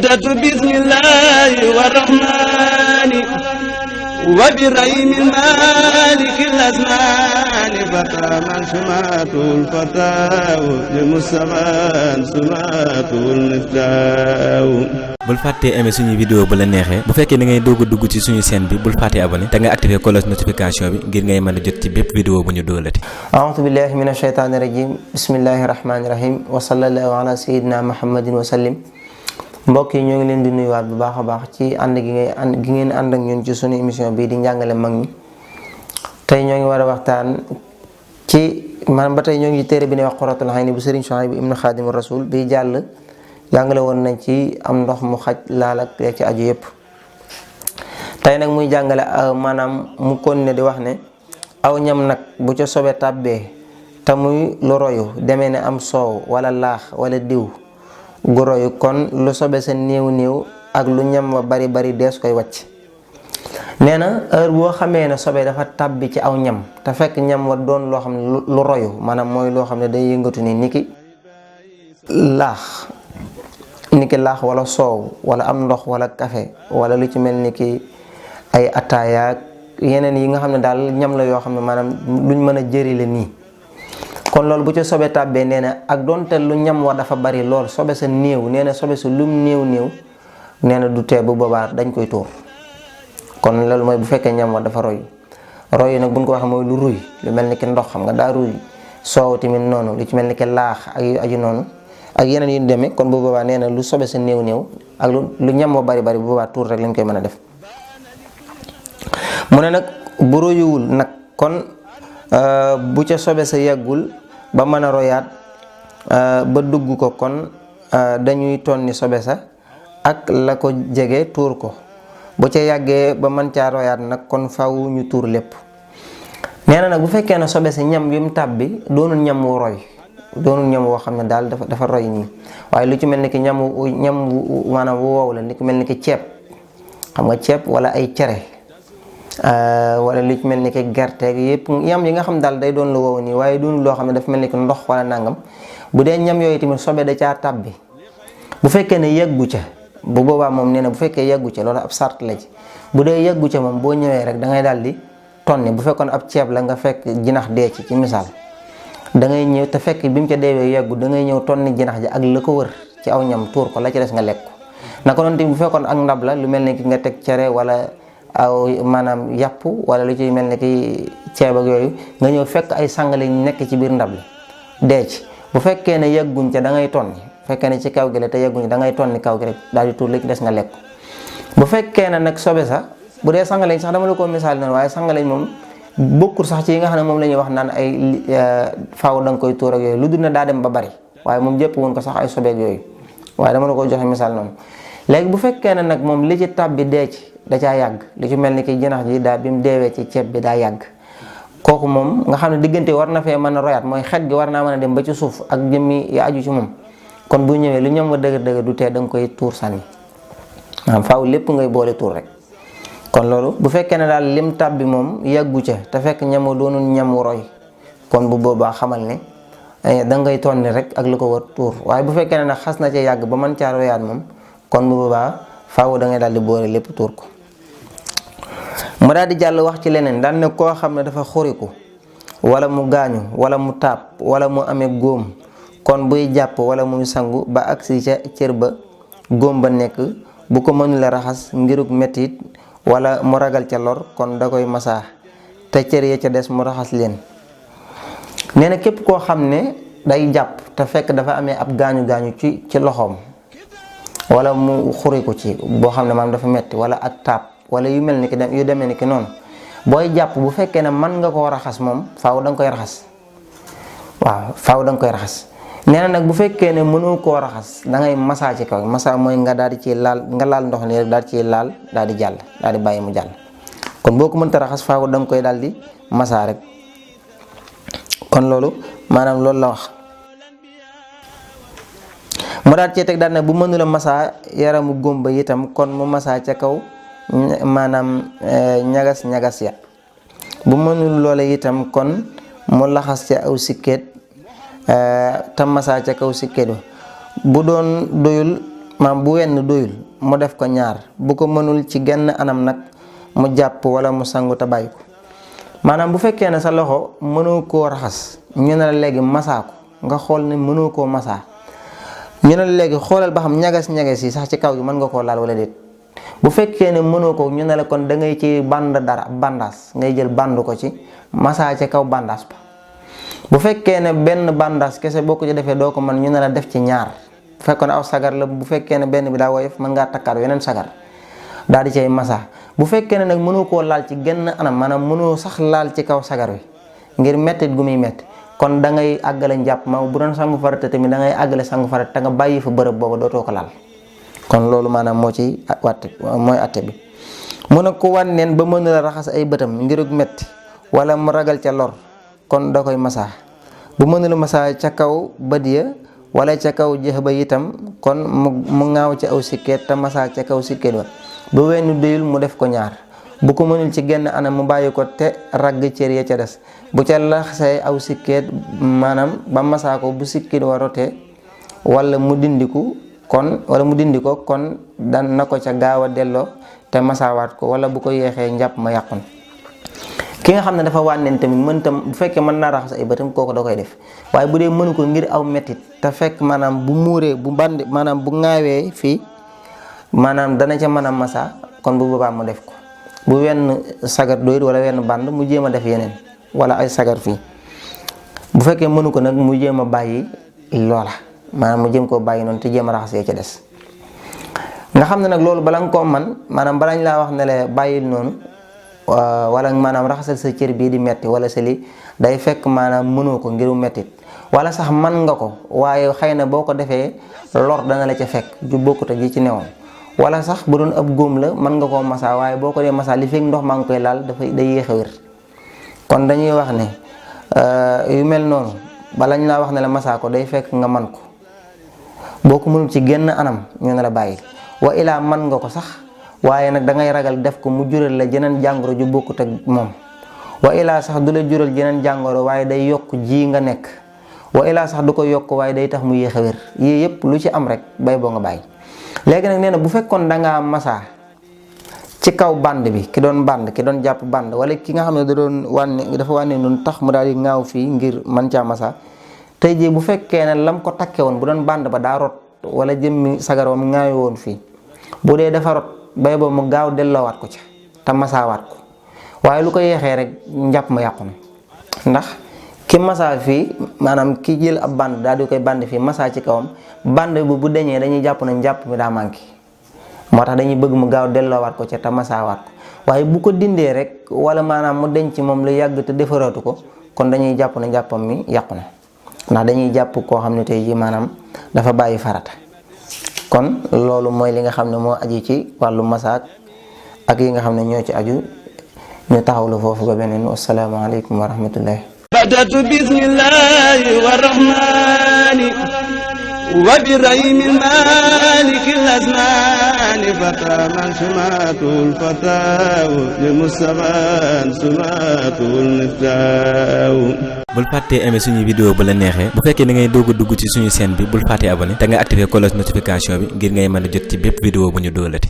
بدأت بسم الله والرحمن وبرحيم المالك الأزمان فتى من سماته الفتاة لمصطفى سماته المفتاح. bul fàttee aimer suñu vidéo bu la neexee bu fekkee da ngay doog a dugg ci suñu chaîne bi bul fàttee abonné te nga activer cloche notification bi ngir ngay mën a jot ci bépp vidéo bu ñu doolati. a'uuzu billahi mina shaytaani rajim bismillahi rahmaani rahim wa sallallahu ala sayyidina muhammadin wa sallim. mbokk yi ñoo ngi leen di nuyuwaat bu baax a baax ci ànd gi ngeen ànd ak ñun ci suñu émission bii di njàngale mag ñi. tey ñoo ngi war a waxtaan ci maanaam ba tey ñoo ngi téere bi ne wax Qurratul Ayni bu Serigne Souhaïbou ibnu Xaadimu Rasul bi jàll. jàngale woon nañ ci am ndox mu xaj laal ak ci aju yëpp tey nag muy jàngale maanaam mu continué di wax ne aw ñam nag bu ca sobe tàbbee te muy lu royu demee ne am soow wala laax wala diw gu royu kon lu sobe sa néew néew ak lu ñam wa bari bari dees koy wàcc. nee na heure boo xamee ne sobe dafa tàbbi ci aw ñam te fekk ñam wa doon loo xam ne lu royu maanaam mooy loo xam ne day yëngatu ni niki laax wala soow wala am ndox wala café wala lu ci mel ni ki ay ataaya yeneen yi nga xam ne daal ñam la yoo xam ne maanaam luñ mën a jërile nii kon loolu bu ca sobe tàbbee nee na ak doonte lu ñam wa dafa bari lool sobe sa néew nee na sobe sa lum néew nee na du tee bu boobaa dañ koy tuur kon loolu mooy bu fekkee ñam wa dafa roy nag buñ ko waxee mooy lu ruy lu mel ni ki ndox xam nga daa ruy soow tamit noonu lu ci mel ni ki laax ak yu aju noonu ak yeneen yu demee kon bu boobaa nee na lu sobe sa néew ak lu ñam wa bari bu boobaa tuur rek lañ koy mën a def. mu ne nag bu royuwul nag kon bu ca sobe sa yàggul ba mën a royaat ba dugg ko kon dañuy tonni sobe sa ak la ko jege tuur ko bu ca yàggee ba mën caa royaat nag kon faw ñu tuur lépp. nee na nag bu fekkee ne sobe sa ñam bi mu tàbbi doonul ñam wu roy. doonul ñam woo xam ne daal dafa roy nii waaye lu ci mel ni ki ñam maanaam wu wow la li ci mel ni ki ceeb xam nga ceeb wala ay cere wala lu ci mel ni ki gerte yëpp ñam yi nga xam daal day doon lu wow nii waaye doonul loo xam ne dafa mel ni ki ndox wala nangam bu dee ñam yooyu tamit sobe da caa tàbbi bu fekkee ne yeggu ca bu boobaa moom nee na bu fekkee yeggu ca loolu ab sart la ci bu dee yeggu ca moom boo ñëwee rek da ngay daal di tonni bu fekkoon ab ceeb la nga fekk jinax dee ci misaal. da ngay ñëw te fekk bi mu ca deewee yeggu da ngay ñëw tonni jinax ja ak la ko wër ci aw ñam tuur ko la ci des nga lekk ko naka noonu tamit bu fekkoon ak ndab la lu mel ni ki nga teg cere wala aw maanaam yàpp wala lu ci mel ni ki ceeb ak yooyu nga ñëw fekk ay sangale nekk ci biir ndab la dee ci bu fekkee ne yegguñ ca da ngay tonni bu fekkee ne ci kaw gi la te yegguñ da ngay tonni kaw gi rek daal di tuur la ci des nga lekk ko bu fekkee ne nag sobe sax bu dee sangaleñ sax dama la ko misaal noonu waaye sangaleñ moom bokkul sax ci yi nga xam ne moom la ñuy wax naan ay faaw da nga koy tuur ak yooyu lu dul na daa dem ba bari waaye moom jëpp woon ko sax ay sobeek yooyu waaye dama la ko joxe misaal noonu. léegi bu fekkee ne nag moom li ci tab bi dee ci da caa yàgg lu ci mel ni ki jinax ji daa bi mu deewee ci ceeb bi daa yàgg kooku moom nga xam ne diggante war na fee mën a royaat mooy xet gi war naa mën a dem ba ci suuf ak jëmmi ya aju ci moom kon bu ñëwee lu ñam wa dëgër du tee da nga koy tuur sànni maanaam faaw lépp ngay boole tuur rek. kon loolu bu fekkee ne daal lim tàbbi moom yàggu ca te fekk ñamu doonul ñamu roy kon bu boobaa xamal ne da ngay tonni rek ak lu ko war tuur waaye bu fekkee ne nag xas na ca yàgg ba mën caa royaat moom kon bu boobaa faaw da ngay daal di boole lépp tuur ko. mu daal di jàll wax ci leneen daan ne koo xam ne dafa xuriku wala mu gaañu wala mu taab wala mu amee góom kon buy jàpp wala muy sangu ba agsi ca cër ba góom ba nekk bu ko mënula raxas ngiruk mettit wala mu ragal ca lor kon da koy masaa te cër ya ca des mu raxas leen. nee na képp koo xam ne day jàpp te fekk dafa amee ab gaañu ci loxoom wala mu xuriku ci boo xam ne maanaam dafa metti wala ak taab wala yu mel ni ki yu demee ni ki noonu booy jàpp bu fekkee ne mën nga koo raxas moom faaw da nga koy raxas waaw faaw da nga koy raxas. nee na nag bu fekkee ne mënoo koo raxas da ngay masaa ci kaw masaa mooy nga daal di ci laal nga laal ndox nii rek daal di ciy laal daal di jàll daal di bàyyi mu jàll kon boo ko mënta raxas faaw da nga koy daal di masaa rek kon loolu maanaam loolu la wax. mu daal cee teg daal ne bu mënula masaa yaramu gómba itam kon mu masaa ca kaw maanaam ñagas ya bu mënul loole itam kon mu laxas ca aw sikkeet tam masaa ca kaw sikkeet ba bu doon doyul maam bu wenn doyul mu def ko ñaar, bu ko mënul ci genn anam nag mu jàpp wala mu sangu te bàyyi ko. maanaam bu fekkee ne sa loxo mënoo koo raxas ñu ne la léegi masaa ko, nga xool ne mënoo koo masaa, ñu ne la léegi xoolal ba xam ñagas-ñagas yi sax ci kaw gi mën nga koo laal wala déet. bu fekkee ne mënoo ko ñu ne la kon da ngay ci band dara bandaas, ngay jël band ko ci masaa ca kaw bandaas ba. bu fekkee ne benn bandaas kese boo ko ci defee doo ko mën, ñu ne la def ci ñaar. bu fekkoon aw sagar la, bu fekkee ne benn bi daa woyof mën ngaa takkaat yeneen sagar daal di cay masaa. bu fekkee ne nag mënoo koo laal ci genn anam, maanaam mënoo sax laal ci kaw sagar wi ngir mettit gu muy metti, kon da ngay àggale njàpp ma. bu doon sangu farata tamit da ngay àggale sangu farata te nga bàyyi fa bërëb boobu dootoo ko laal. kon loolu maanaam moo ci watte mooy atte bi. mu ne ku wànneen ba mën la raxas ay bëtam ngirug metti wala mu ragal ca lor, kon da koy masaa. bu mënula masaa ca kaw bët ya wala ca kaw jëx ba itam, kon mu ŋaaw ca aw sikkeet te masaa ca kaw sikkeet wa. bu wenn doyul mu def ko ñaar, bu ko mënul ci genn anam mu bàyyi ko te ragg cër ya ca des. bu ca laxasee aw sikkeet maanaam ba masaa ko, bu sikkeet wa rotee wala mu dindi ko kon dan na ko ca gaaw a delloo te masaawaat ko, wala bu ko yeexee njàpp ma yàqun. ki nga xam ne dafa wànneen tamit mën tam, bu fekkee mën naa raxas ay bëtam kooku da koy def, waaye bu dee mënu ko ngir aw mettit te fekk maanaam bu muuree bu bandi maanaam bu ŋaawee fii maanaam dana ca mën a masa, kon bu boobaa mu def ko. bu wenn sagar doyut wala wenn band mu jéem a def yeneen wala ay sagar fii. bu fekkee mënu ko nag mu jéem a bàyyi loola, maanaam mu jéem koo bàyyi noonu te jéem a raxasee ca des. nga xam ne nag loolu bala nga koo man, maanaam balañ laa wax ne la bàyyil noonu wala maanaam raxasal sa cër bii di metti wala sa li day fekk maanaam mënoo ko ngiru mettit, wala sax man nga ko waaye xëy na boo ko defee lor dana la ca fekk ju bokkut ak ji ci newoon. wala sax bu doon ab góom la mën nga koo masaa, waaye boo ko dee masaa li fekk ndox maa ngi koy laal day yéex a wér. kon dañuy wax ne yu mel noonu balañ laa wax ne la masaa ko day fekk nga man ko. boo ko mënul ci genn anam ñu ne la bàyyi, wa ilaa man nga ko sax waaye nag da ngay ragal def ko mu jural la jeneen jàngoro ju bokkut ak moom. wa ilaa sax du la jural jeneen jàngoro waaye day yokk ji nga nekk. wa ilaa sax du ko yokk waaye day tax mu yéex a wér. yii yëpp lu ci am rek bay boo nga bàyyi. léegi nag nee na bu fekkoon da ngaa masaa ci kaw band bi, ki doon jàpp band, wala ki nga xam ne dafa wànne noonu tax mu daal di ŋaaw fii ngir man caa masaa. tey jii bu fekkee ne lam ko takke woon bu doon band ba daa rot wala jëmmi sagar wam ŋaawe woon fii, bu dee dafa rot bay boobu mu gaaw delloowaat ko ca te masaawaat ko. waaye lu ko yeexee rek njàpp ma yàqu na, ndax ki masaa fii maanaam ki jël ab band daal di koy band fii masaa ci kawam, band bu deñee dañuy jàpp na njàpp mi daa manqué, moo tax dañuy bëgg mu gaaw delloowaat ko ca te masaawaat ko. waaye bu ko dindee rek wala maanaam mu denc moom lu yàgg te defaraatu ko, kon dañuy jàpp na njàppam mi yàqu na, ndax dañuy jàpp koo xam ne tey jii maanaam dafa bàyyi farata. kon loolu mooy li nga xam ne moo aju ci wàllu masaak ak yi nga xam ne ñoo ci aju. ñu taxawlu foofu ba beneen. wassalaamu aleykum wa rahmatullahi. badatu bismillahi wa rahmani wa bi raymi maliki lasmani fata man sumatul fataw li mustafa sumatul miftaw. bul fàttee aimer suñu vidéo bu la neexee, bu fekkee da ngay doog a dugg ci suñu chaîne bi bul fàttee abonné te nga activer cloche notification bi ngir ngay mën a jot ci bépp vidéo bu ñu dóolati.